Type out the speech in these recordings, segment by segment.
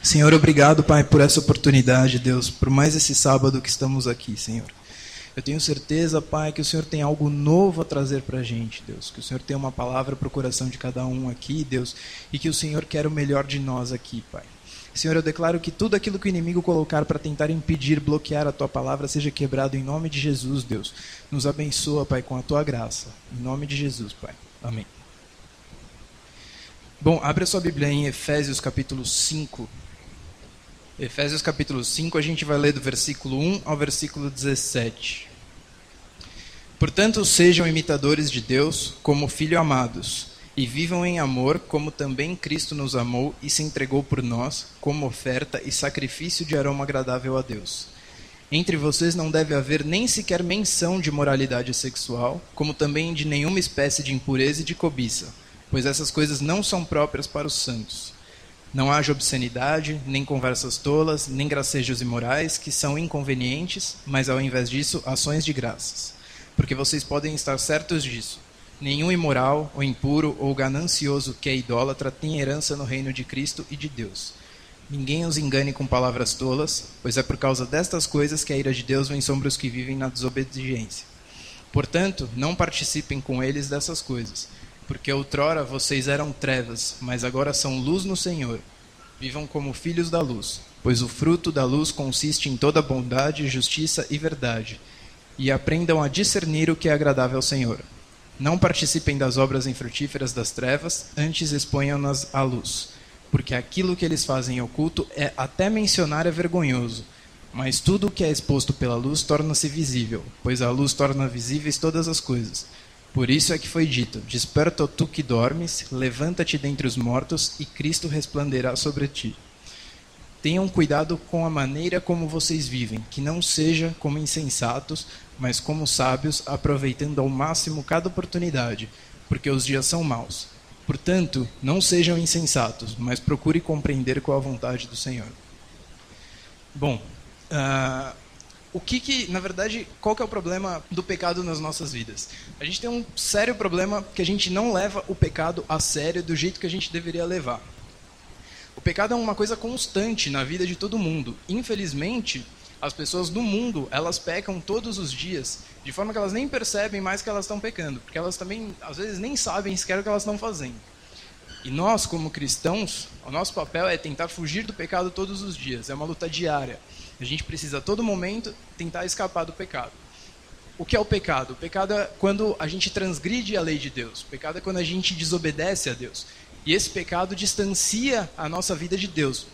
Senhor, obrigado, Pai, por essa oportunidade, Deus, por mais esse sábado que estamos aqui, Senhor. Eu tenho certeza, Pai, que o Senhor tem algo novo a trazer para a gente, Deus. Que o Senhor tem uma palavra para o coração de cada um aqui, Deus. E que o Senhor quer o melhor de nós aqui, Pai. Senhor, eu declaro que tudo aquilo que o inimigo colocar para tentar impedir, bloquear a Tua palavra, seja quebrado em nome de Jesus, Deus. Nos abençoa, Pai, com a Tua graça. Em nome de Jesus, Pai. Amém. Bom, abre a sua Bíblia em Efésios capítulo 5. Efésios capítulo 5, a gente vai ler do versículo 1 ao versículo 17. Portanto, sejam imitadores de Deus como filhos amados, e vivam em amor, como também Cristo nos amou e se entregou por nós, como oferta e sacrifício de aroma agradável a Deus. Entre vocês não deve haver nem sequer menção de moralidade sexual, como também de nenhuma espécie de impureza e de cobiça, pois essas coisas não são próprias para os santos. Não haja obscenidade, nem conversas tolas, nem gracejos imorais, que são inconvenientes, mas ao invés disso, ações de graças. Porque vocês podem estar certos disso. Nenhum imoral, ou impuro, ou ganancioso que é idólatra tem herança no reino de Cristo e de Deus. Ninguém os engane com palavras tolas, pois é por causa destas coisas que a ira de Deus vem sobre os que vivem na desobediência. Portanto, não participem com eles dessas coisas. Porque outrora vocês eram trevas, mas agora são luz no Senhor. Vivam como filhos da luz, pois o fruto da luz consiste em toda bondade, justiça e verdade. E aprendam a discernir o que é agradável ao Senhor. Não participem das obras infrutíferas das trevas, antes exponham-nas à luz. Porque aquilo que eles fazem em oculto até mencionar é vergonhoso. Mas tudo o que é exposto pela luz torna-se visível, pois a luz torna visíveis todas as coisas. Por isso é que foi dito, desperta, ó tu que dormes, levanta-te dentre os mortos, e Cristo resplandecerá sobre ti. Tenham cuidado com a maneira como vocês vivem, que não seja como insensatos, mas como sábios, aproveitando ao máximo cada oportunidade, porque os dias são maus. Portanto, não sejam insensatos, mas procure compreender qual a vontade do Senhor. Bom, na verdade, qual que é o problema do pecado nas nossas vidas? A gente tem um sério problema que a gente não leva o pecado a sério do jeito que a gente deveria levar. O pecado é uma coisa constante na vida de todo mundo. Infelizmente, as pessoas do mundo, elas pecam todos os dias, de forma que elas nem percebem mais que elas estão pecando, porque elas também, às vezes, nem sabem sequer o que elas estão fazendo. E nós, como cristãos, o nosso papel é tentar fugir do pecado todos os dias, é uma luta diária. A gente precisa, a todo momento, tentar escapar do pecado. O que é o pecado? O pecado é quando a gente transgride a lei de Deus. O pecado é quando a gente desobedece a Deus. E esse pecado distancia a nossa vida de Deus.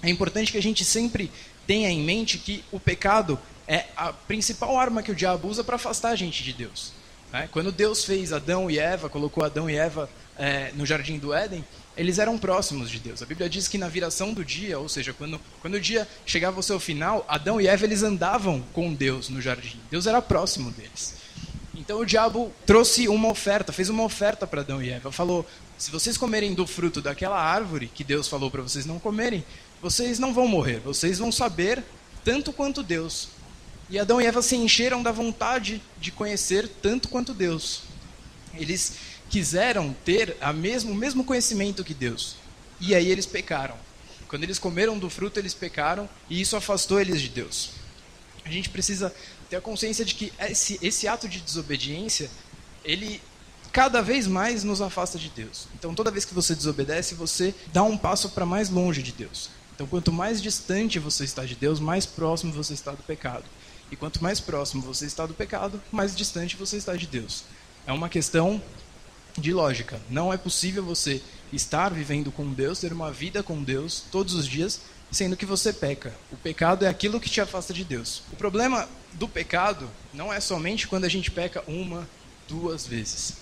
É importante que a gente sempre tenha em mente que o pecado é a principal arma que o diabo usa para afastar a gente de Deus. Quando Deus fez Adão e Eva, colocou Adão e Eva no jardim do Éden, eles eram próximos de Deus. A Bíblia diz que na viração do dia, ou seja, quando o dia chegava ao seu final, Adão e Eva eles andavam com Deus no jardim. Deus era próximo deles. Então o diabo trouxe uma oferta, fez uma oferta para Adão e Eva. Falou, se vocês comerem do fruto daquela árvore que Deus falou para vocês não comerem, vocês não vão morrer, vocês vão saber tanto quanto Deus. E Adão e Eva se encheram da vontade de conhecer tanto quanto Deus. Eles quiseram ter o mesmo conhecimento que Deus. E aí eles pecaram. Quando eles comeram do fruto, eles pecaram, e isso afastou eles de Deus. A gente precisa ter a consciência de que esse ato de desobediência, ele cada vez mais nos afasta de Deus. Então, toda vez que você desobedece, você dá um passo para mais longe de Deus. Então, quanto mais distante você está de Deus, mais próximo você está do pecado. E quanto mais próximo você está do pecado, mais distante você está de Deus. É uma questão de lógica. Não é possível você estar vivendo com Deus, ter uma vida com Deus todos os dias, sendo que você peca. O pecado é aquilo que te afasta de Deus. O problema do pecado não é somente quando a gente peca 1, 2 vezes.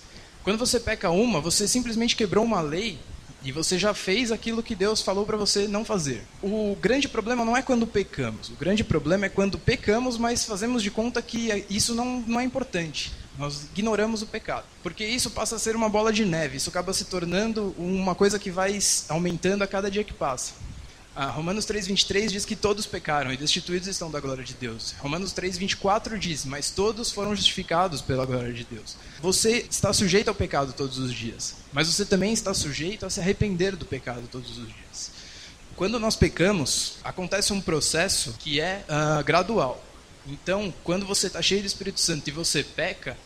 Quando você peca você simplesmente quebrou uma lei e você já fez aquilo que Deus falou para você não fazer. O grande problema não é quando pecamos. O grande problema é quando pecamos, mas fazemos de conta que isso não é importante. Nós ignoramos o pecado. Porque isso passa a ser uma bola de neve. Isso acaba se tornando uma coisa que vai aumentando a cada dia que passa. Romanos 3,23 diz que todos pecaram e destituídos estão da glória de Deus. Romanos 3,24 diz, mas todos foram justificados pela glória de Deus. Você está sujeito ao pecado todos os dias, mas você também está sujeito a se arrepender do pecado todos os dias. Quando nós pecamos, acontece um processo que é gradual. Então, quando você está cheio do Espírito Santo e você peca,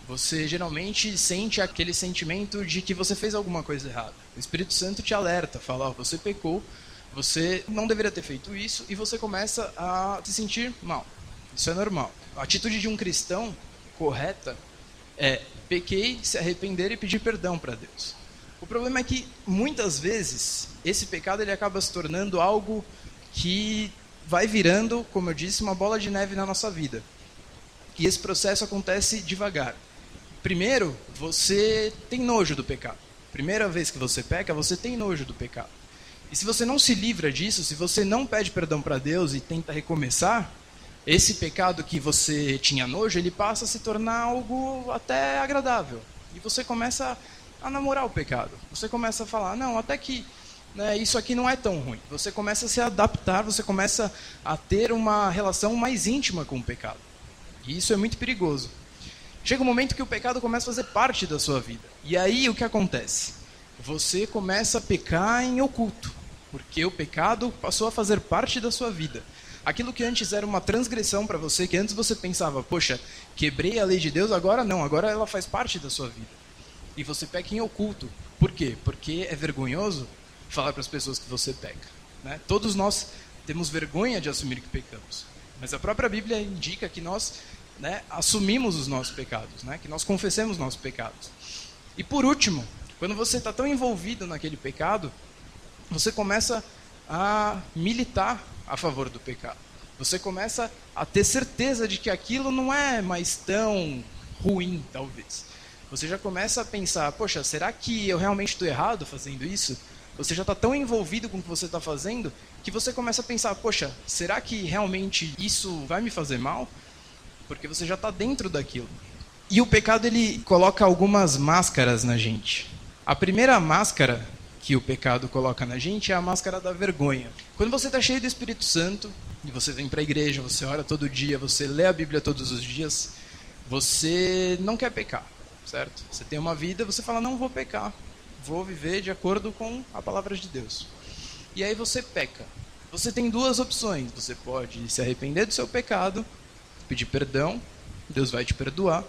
você geralmente sente aquele sentimento de que você fez alguma coisa errada. O Espírito Santo te alerta, fala, você pecou, você não deveria ter feito isso, e você começa a se sentir mal. Isso é normal. A atitude de um cristão correta é pequei, se arrepender e pedir perdão para Deus. O problema é que, muitas vezes, esse pecado ele acaba se tornando algo que vai virando, como eu disse, uma bola de neve na nossa vida. E esse processo acontece devagar. Primeiro, você tem nojo do pecado. Primeira vez que você peca, você tem nojo do pecado. E se você não se livra disso, se você não pede perdão para Deus e tenta recomeçar, esse pecado que você tinha nojo, ele passa a se tornar algo até agradável. E você começa a namorar o pecado. Você começa a falar, não, até que isso aqui não é tão ruim. Você começa a se adaptar, você começa a ter uma relação mais íntima com o pecado. E isso é muito perigoso. Chega um momento que o pecado começa a fazer parte da sua vida. E aí o que acontece? Você começa a pecar em oculto, porque o pecado passou a fazer parte da sua vida. Aquilo que antes era uma transgressão para você, que antes você pensava, poxa, quebrei a lei de Deus, agora não, agora ela faz parte da sua vida. E você peca em oculto. Por quê? Porque é vergonhoso falar para as pessoas que você peca. Né? Todos nós temos vergonha de assumir que pecamos. Mas a própria Bíblia indica que nós assumimos os nossos pecados, que nós confessemos nossos pecados. E por último, quando você está tão envolvido naquele pecado, você começa a militar a favor do pecado. Você começa a ter certeza de que aquilo não é mais tão ruim, talvez. Você já começa a pensar, poxa, será que eu realmente estou errado fazendo isso? Você já está tão envolvido com o que você está fazendo, que você começa a pensar, poxa, será que realmente isso vai me fazer mal? Porque você já está dentro daquilo. E o pecado, ele coloca algumas máscaras na gente. A primeira máscara que o pecado coloca na gente é a máscara da vergonha. Quando você está cheio do Espírito Santo, e você vem para a igreja, você ora todo dia, você lê a Bíblia todos os dias, você não quer pecar, certo? Você tem uma vida, você fala, não vou pecar, vou viver de acordo com a palavra de Deus. E aí você peca. Você tem duas opções. Você pode se arrepender do seu pecado, pedir perdão, Deus vai te perdoar,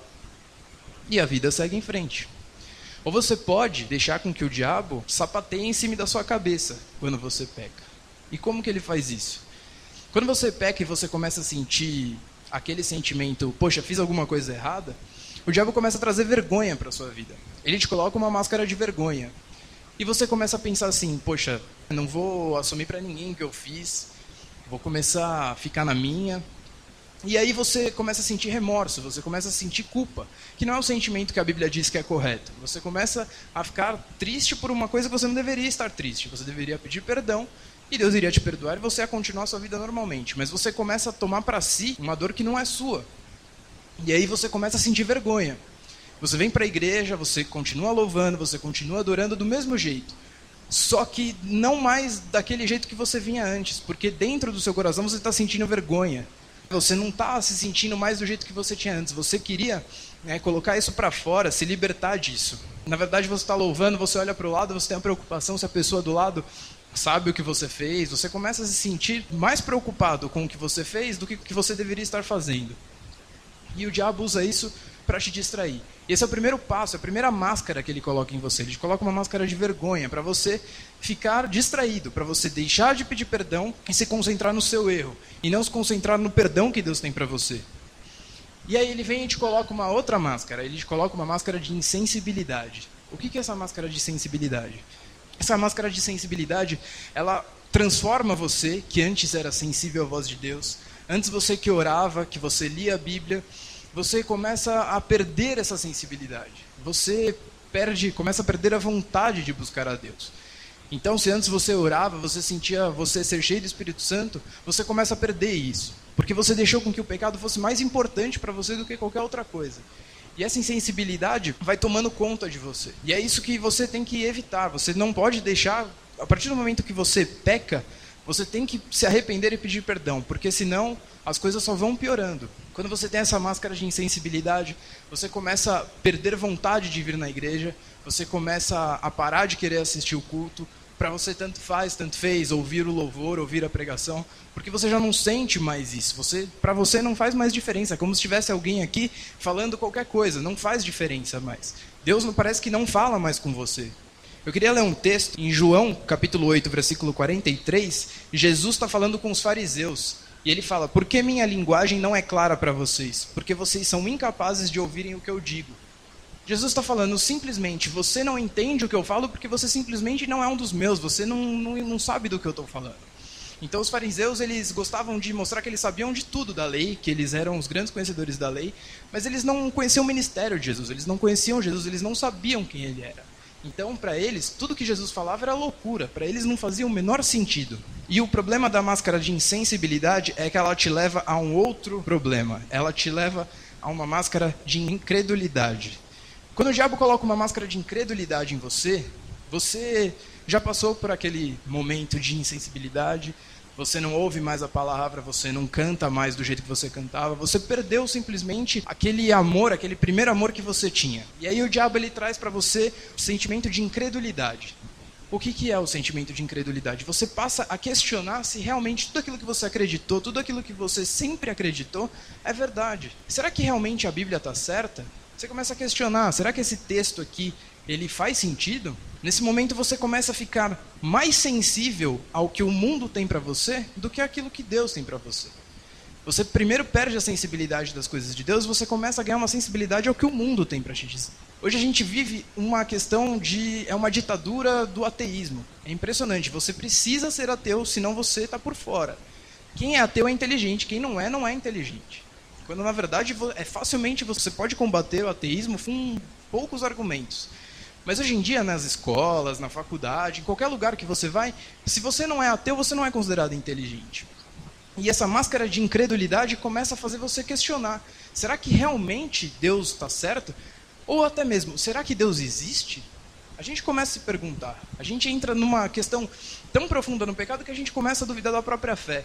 e a vida segue em frente. Ou você pode deixar com que o diabo sapateie em cima da sua cabeça quando você peca. E como que ele faz isso? Quando você peca e você começa a sentir aquele sentimento, poxa, fiz alguma coisa errada, o diabo começa a trazer vergonha para a sua vida. Ele te coloca uma máscara de vergonha. E você começa a pensar assim, poxa, não vou assumir para ninguém o que eu fiz, vou começar a ficar na minha. E aí você começa a sentir remorso, você começa a sentir culpa, que não é o sentimento que a Bíblia diz que é correto. Você começa a ficar triste por uma coisa que você não deveria estar triste. Você deveria pedir perdão e Deus iria te perdoar e você ia continuar a sua vida normalmente. Mas você começa a tomar para si uma dor que não é sua. E aí você começa a sentir vergonha. Você vem para a igreja, você continua louvando, você continua adorando do mesmo jeito. Só que não mais daquele jeito que você vinha antes, porque dentro do seu coração você está sentindo vergonha. Você não está se sentindo mais do jeito que você tinha antes. Você queria colocar isso para fora, se libertar disso. Na verdade, você está louvando, você olha para o lado, você tem a preocupação se a pessoa do lado sabe o que você fez. Você começa a se sentir mais preocupado com o que você fez do que o que você deveria estar fazendo. E o diabo usa isso para te distrair. E esse é o primeiro passo, é a primeira máscara que ele coloca em você. Ele te coloca uma máscara de vergonha para você ficar distraído, para você deixar de pedir perdão e se concentrar no seu erro. E não se concentrar no perdão que Deus tem para você. E aí ele vem e te coloca uma outra máscara. Ele te coloca uma máscara de insensibilidade. O que é essa máscara de sensibilidade? Essa máscara de sensibilidade, ela transforma você, que antes era sensível à voz de Deus. Antes você que orava, que você lia a Bíblia, você começa a perder essa sensibilidade. Você começa a perder a vontade de buscar a Deus. Então, se antes você orava, você sentia você ser cheio do Espírito Santo, você começa a perder isso. Porque você deixou com que o pecado fosse mais importante para você do que qualquer outra coisa. E essa insensibilidade vai tomando conta de você. E é isso que você tem que evitar. Você não pode deixar, a partir do momento que você peca, você tem que se arrepender e pedir perdão, porque senão as coisas só vão piorando. Quando você tem essa máscara de insensibilidade, você começa a perder vontade de vir na igreja, você começa a parar de querer assistir o culto, para você tanto faz, tanto fez, ouvir o louvor, ouvir a pregação, porque você já não sente mais isso. Para você não faz mais diferença, é como se tivesse alguém aqui falando qualquer coisa, não faz diferença mais. Deus não parece que não fala mais com você. Eu queria ler um texto em João, capítulo 8, versículo 43, Jesus está falando com os fariseus, e ele fala: por que minha linguagem não é clara para vocês? Porque vocês são incapazes de ouvirem o que eu digo. Jesus está falando simplesmente, você não entende o que eu falo porque você simplesmente não é um dos meus, você não sabe do que eu estou falando. Então os fariseus, eles gostavam de mostrar que eles sabiam de tudo da lei, que eles eram os grandes conhecedores da lei, mas eles não conheciam o ministério de Jesus, eles não conheciam Jesus, eles não sabiam quem ele era. Então, para eles, tudo que Jesus falava era loucura, para eles não fazia o menor sentido. E o problema da máscara de insensibilidade é que ela te leva a um outro problema, ela te leva a uma máscara de incredulidade. Quando o diabo coloca uma máscara de incredulidade em você, você já passou por aquele momento de insensibilidade, você não ouve mais a palavra, você não canta mais do jeito que você cantava, você perdeu simplesmente aquele amor, aquele primeiro amor que você tinha. E aí o diabo ele traz para você o sentimento de incredulidade. O que é o sentimento de incredulidade? Você passa a questionar se realmente tudo aquilo que você acreditou, tudo aquilo que você sempre acreditou é verdade. Será que realmente a Bíblia está certa? Você começa a questionar, será que esse texto aqui, ele faz sentido? Nesse momento você começa a ficar mais sensível ao que o mundo tem para você do que aquilo que Deus tem para você. Você primeiro perde a sensibilidade das coisas de Deus, você começa a ganhar uma sensibilidade ao que o mundo tem para te dizer. Hoje a gente vive uma questão é uma ditadura do ateísmo. É impressionante, você precisa ser ateu, senão você está por fora. Quem é ateu é inteligente, quem não é inteligente. Quando, na verdade, facilmente você pode combater o ateísmo com poucos argumentos. Mas hoje em dia, nas escolas, na faculdade, em qualquer lugar que você vai, se você não é ateu, você não é considerado inteligente. E essa máscara de incredulidade começa a fazer você questionar. Será que realmente Deus está certo? Ou até mesmo, será que Deus existe? A gente começa a se perguntar. A gente entra numa questão tão profunda no pecado que a gente começa a duvidar da própria fé.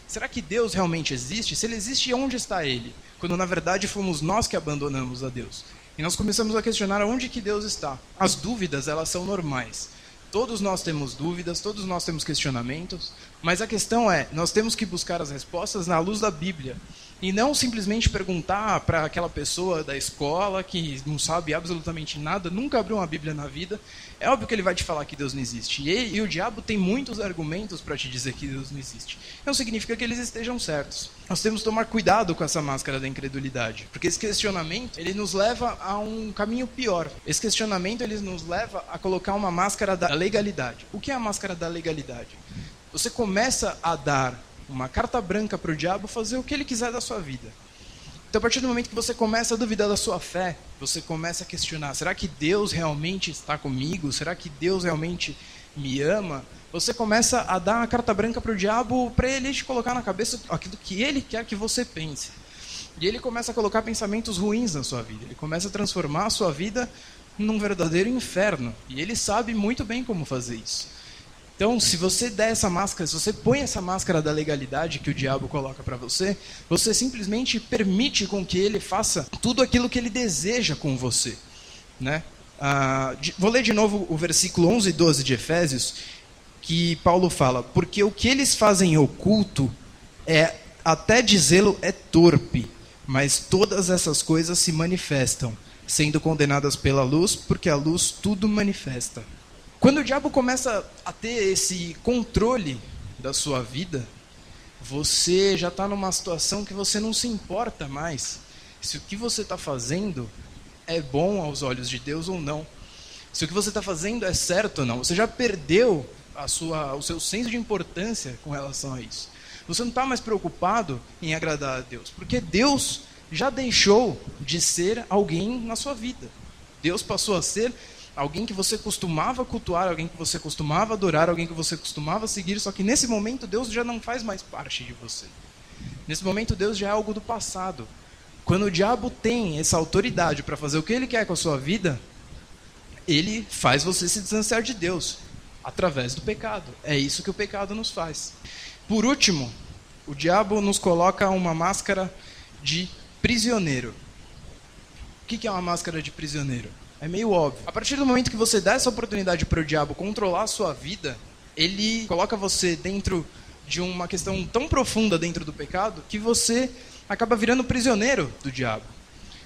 Será que Deus realmente existe? Se ele existe, onde está ele? Quando na verdade fomos nós que abandonamos a Deus. E nós começamos a questionar onde que Deus está. As dúvidas, elas são normais. Todos nós temos dúvidas, todos nós temos questionamentos, mas a questão é, nós temos que buscar as respostas na luz da Bíblia. E não simplesmente perguntar para aquela pessoa da escola que não sabe absolutamente nada, nunca abriu uma Bíblia na vida. É óbvio que ele vai te falar que Deus não existe. E o diabo tem muitos argumentos para te dizer que Deus não existe. Não significa que eles estejam certos. Nós temos que tomar cuidado com essa máscara da incredulidade. Porque esse questionamento, ele nos leva a um caminho pior. Esse questionamento, ele nos leva a colocar uma máscara da legalidade. O que é a máscara da legalidade? Você começa a dar uma carta branca para o diabo fazer o que ele quiser da sua vida. Então, a partir do momento que você começa a duvidar da sua fé, você começa a questionar, será que Deus realmente está comigo? Será que Deus realmente me ama? Você começa a dar uma carta branca para o diabo para ele te colocar na cabeça aquilo que ele quer que você pense. E ele começa a colocar pensamentos ruins na sua vida. Ele começa a transformar a sua vida num verdadeiro inferno. E ele sabe muito bem como fazer isso. Então, se você der essa máscara, se você põe essa máscara da legalidade que o diabo coloca para você, você simplesmente permite com que ele faça tudo aquilo que ele deseja com você, né? Vou ler de novo o versículo 11 e 12 de Efésios, que Paulo fala: porque o que eles fazem em oculto, até dizê-lo é torpe, mas todas essas coisas se manifestam, sendo condenadas pela luz, porque a luz tudo manifesta. Quando o diabo começa a ter esse controle da sua vida, você já está numa situação que você não se importa mais se o que você está fazendo é bom aos olhos de Deus ou não. Se o que você está fazendo é certo ou não. Você já perdeu o seu senso de importância com relação a isso. Você não está mais preocupado em agradar a Deus, porque Deus já deixou de ser alguém na sua vida. Deus passou a ser alguém que você costumava cultuar, alguém que você costumava adorar, alguém que você costumava seguir, só que nesse momento Deus já não faz mais parte de você. Nesse momento Deus já é algo do passado. Quando o diabo tem essa autoridade para fazer o que ele quer com a sua vida, ele faz você se distanciar de Deus, através do pecado. É isso que o pecado nos faz. Por último, o diabo nos coloca uma máscara de prisioneiro. O que é uma máscara de prisioneiro? É meio óbvio. A partir do momento que você dá essa oportunidade para o diabo controlar a sua vida, ele coloca você dentro de uma questão tão profunda dentro do pecado que você acaba virando prisioneiro do diabo.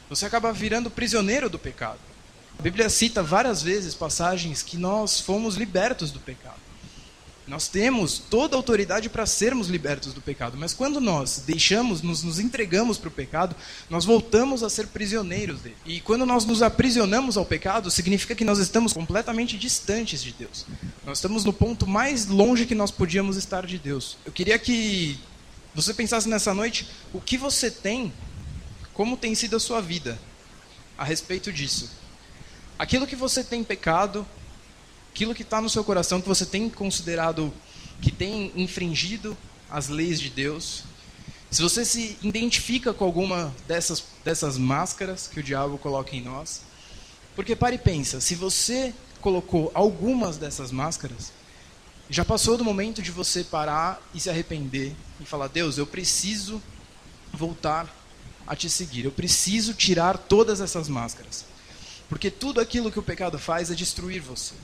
Você acaba virando prisioneiro do pecado. A Bíblia cita várias vezes passagens que nós fomos libertos do pecado. Nós temos toda a autoridade para sermos libertos do pecado, mas quando nós deixamos, nos entregamos para o pecado, nós voltamos a ser prisioneiros dele. E quando nós nos aprisionamos ao pecado, significa que nós estamos completamente distantes de Deus. Nós estamos no ponto mais longe que nós podíamos estar de Deus. Eu queria que você pensasse nessa noite o que você tem, como tem sido a sua vida a respeito disso. Aquilo que você tem pecado, aquilo que está no seu coração, que você tem considerado que tem infringido as leis de Deus, se você se identifica com alguma dessas máscaras que o diabo coloca em nós, porque pare e pensa, se você colocou algumas dessas máscaras, já passou do momento de você parar e se arrepender e falar, Deus, eu preciso voltar a te seguir, eu preciso tirar todas essas máscaras, porque tudo aquilo que o pecado faz é destruir você.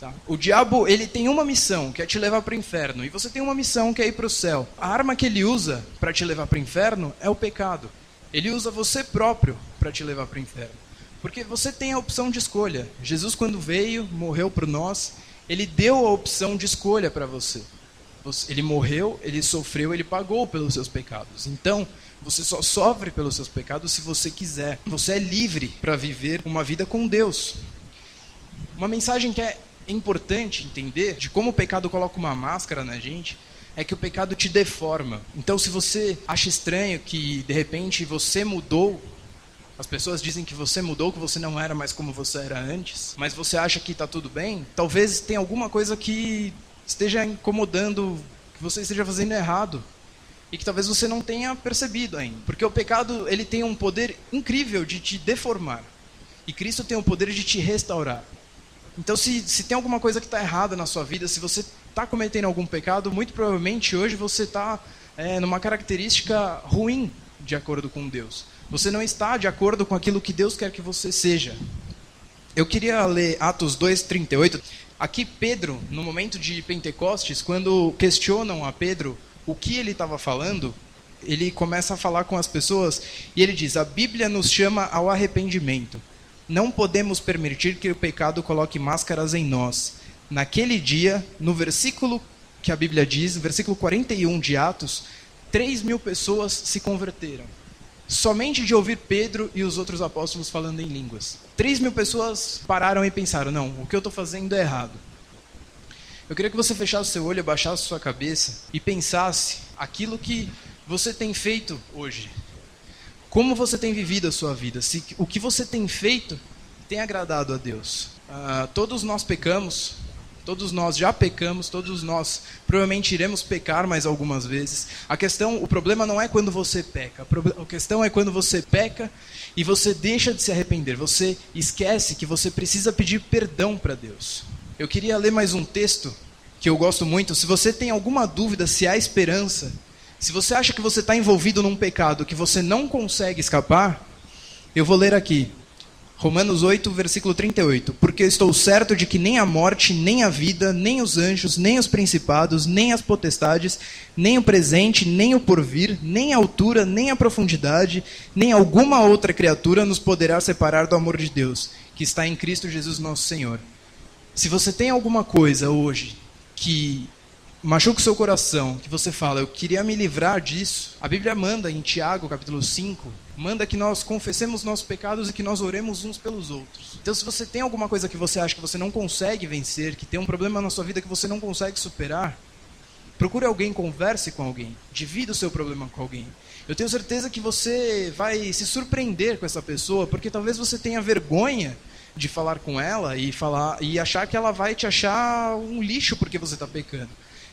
Tá? O diabo, ele tem uma missão, que é te levar para o inferno, e você tem uma missão, que é ir para o céu. A arma que ele usa para te levar para o inferno é o pecado. Ele usa você próprio para te levar para o inferno. Porque você tem a opção de escolha. Jesus, quando veio, morreu por nós, ele deu a opção de escolha para você. Ele morreu, ele sofreu, ele pagou pelos seus pecados. Então, você só sofre pelos seus pecados se você quiser. Você é livre para viver uma vida com Deus. Uma mensagem que é importante entender de como o pecado coloca uma máscara na gente é que o pecado te deforma. Então, se você acha estranho que de repente você mudou, as pessoas dizem que você mudou, que você não era mais como você era antes, mas você acha que está tudo bem, talvez tenha alguma coisa que esteja incomodando, que você esteja fazendo errado e que talvez você não tenha percebido ainda, porque o pecado, ele tem um poder incrível de te deformar e Cristo tem o poder de te restaurar. Então, se tem alguma coisa que está errada na sua vida, se você está cometendo algum pecado, muito provavelmente hoje você está numa característica ruim de acordo com Deus. Você não está de acordo com aquilo que Deus quer que você seja. Eu queria ler Atos 2:38. Aqui Pedro, no momento de Pentecostes, quando questionam a Pedro o que ele estava falando, ele começa a falar com as pessoas e ele diz, a Bíblia nos chama ao arrependimento. Não podemos permitir que o pecado coloque máscaras em nós. Naquele dia, no versículo que a Bíblia diz, versículo 41 de Atos, 3.000 pessoas se converteram. Somente de ouvir Pedro e os outros apóstolos falando em línguas. 3.000 pessoas pararam e pensaram, não, o que eu estou fazendo é errado. Eu queria que você fechasse seu olho, abaixasse sua cabeça e pensasse aquilo que você tem feito hoje. Como você tem vivido a sua vida? Se o que você tem feito tem agradado a Deus. Todos nós pecamos, todos nós já pecamos, todos nós provavelmente iremos pecar mais algumas vezes. O problema não é quando você peca, a questão é quando você peca e você deixa de se arrepender. Você esquece que você precisa pedir perdão para Deus. Eu queria ler mais um texto que eu gosto muito. Se você tem alguma dúvida se há esperança, se você acha que você está envolvido num pecado que você não consegue escapar, eu vou ler aqui. Romanos 8, versículo 38. Porque eu estou certo de que nem a morte, nem a vida, nem os anjos, nem os principados, nem as potestades, nem o presente, nem o porvir, nem a altura, nem a profundidade, nem alguma outra criatura nos poderá separar do amor de Deus, que está em Cristo Jesus nosso Senhor. Se você tem alguma coisa hoje que machuca o seu coração, que você fala, eu queria me livrar disso, a Bíblia manda em Tiago, capítulo 5, manda que nós confessemos nossos pecados e que nós oremos uns pelos outros. Então, se você tem alguma coisa que você acha que você não consegue vencer, que tem um problema na sua vida que você não consegue superar, procure alguém, converse com alguém, divida o seu problema com alguém. Eu tenho certeza que você vai se surpreender com essa pessoa, porque talvez você tenha vergonha de falar com ela e achar que ela vai te achar um lixo porque você está pecando.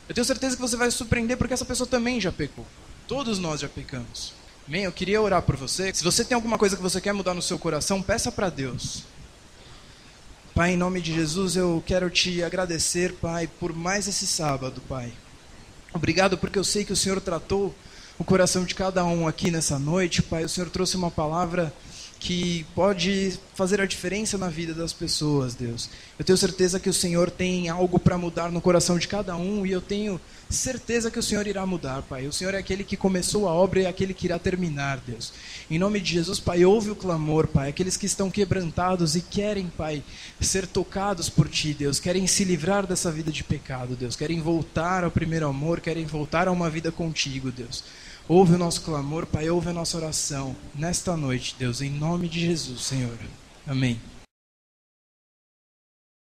Eu tenho certeza que você vai se surpreender porque essa pessoa também já pecou. Todos nós já pecamos. Amém? Eu queria orar por você. Se você tem alguma coisa que você quer mudar no seu coração, peça para Deus. Pai, em nome de Jesus, eu quero te agradecer, Pai, por mais esse sábado, Pai. Obrigado porque eu sei que o Senhor tratou o coração de cada um aqui nessa noite, Pai. O Senhor trouxe uma palavra que pode fazer a diferença na vida das pessoas, Deus. Eu tenho certeza que o Senhor tem algo para mudar no coração de cada um, e eu tenho certeza que o Senhor irá mudar, Pai. O Senhor é aquele que começou a obra e é aquele que irá terminar, Deus. Em nome de Jesus, Pai, ouve o clamor, Pai. Aqueles que estão quebrantados e querem, Pai, ser tocados por Ti, Deus. Querem se livrar dessa vida de pecado, Deus. Querem voltar ao primeiro amor, querem voltar a uma vida contigo, Deus. Ouve o nosso clamor, Pai, ouve a nossa oração nesta noite, Deus, em nome de Jesus, Senhor. Amém.